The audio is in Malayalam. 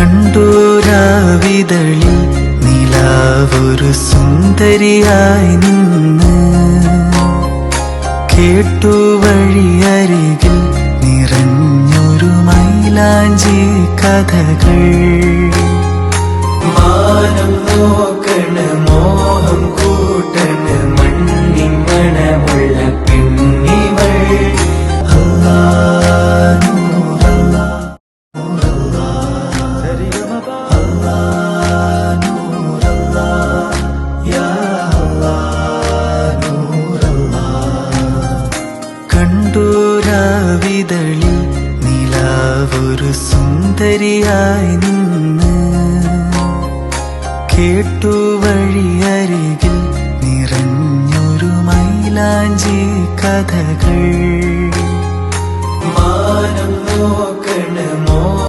കണ്ടൂരാവിതളിൽ നിലാവൊരു സുന്ദരിയായി നിന്ന്, കേട്ടു വഴിയരികിൽ നിറഞ്ഞൊരു മൈലാഞ്ചി കഥകൾ. മാനം നോക്കണ മോഹം കൂട്ടണ മണ്ണിൻ മണമുള്ള പെണ്ണിവൾ. കണ്ടൂരാവിതളിൽ നിലാവൊരു സുന്ദരിയായി നിന്ന്, കേട്ടു വഴിയരികിൽ നിറഞ്ഞൊരു മൈലാഞ്ചി കഥകൾ. മാനം നോക്കണ